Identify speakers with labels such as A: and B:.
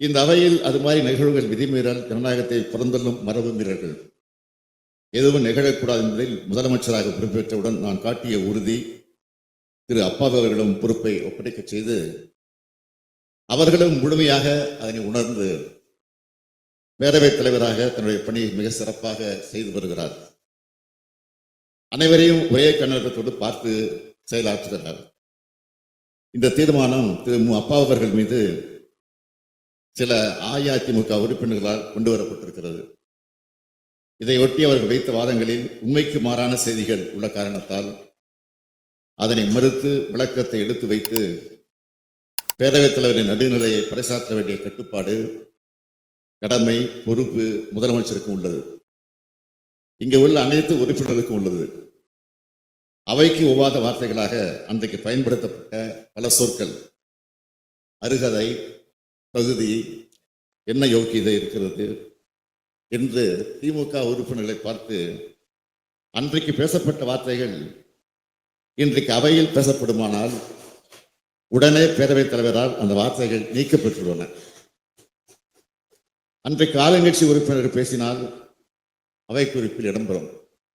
A: இந்த அவையில் அது மாதிரி நிகழ்வுகள் விதிமீறல் ஜனநாயகத்தை புறந்தள்ளும் மரபு மீறல்கள் எதுவும் நிகழக்கூடாது என்பதில் முதலமைச்சராக பொறுப்பேற்றவுடன் நான் காட்டிய உறுதி திரு அப்பாவு அவர்களிடம் பொறுப்பை ஒப்படைக்க செய்து அவர்களும் முழுமையாக அதனை உணர்ந்து பேரவைத் தலைவராக தன்னுடைய பணியை மிக சிறப்பாக செய்து வருகிறார். அனைவரையும் ஒரே கண்ணோட்டத்தோடு பார்த்து செயலாற்றுகிறார். இந்த தீர்மானம் திரு மு அப்பாவு அவர்கள் மீது சில அஇஅதிமுக உறுப்பினர்களால் கொண்டு வரப்பட்டிருக்கிறது. இதையொட்டி அவர்கள் வைத்த வாதங்களில் உண்மைக்கு மாறான செய்திகள் உள்ள காரணத்தால் அதனை மறுத்து விளக்கத்தை எடுத்து வைத்து பேரவைத் தலைவரின் நடுநிலையை பறைசாற்ற வேண்டிய கட்டுப்பாடு, கடமை, பொறுப்பு முதலமைச்சருக்கும் உள்ளது. இங்கு உள்ள அனைத்து உறுப்பினர்களுக்கும் உள்ளது. அவைக்கு ஒவ்வாத வார்த்தைகளாக அன்றைக்கு பயன்படுத்தப்பட்ட பல சொற்கள், அருகதை, தகுதி, என்ன யோக்கியதை இருக்கிறது என்று திமுக உறுப்பினர்களை பார்த்து அன்றைக்கு பேசப்பட்ட வார்த்தைகள் இன்றைக்கு அவையில் பேசப்படுமானால் உடனே பேரவைத் தலைவரால் அந்த வார்த்தைகள் நீக்கப்பட்டுள்ளன. அன்றைக்கு ஆளுங்கட்சி உறுப்பினர் பேசினால் அவை குறிப்பில் இடம்பெறும்.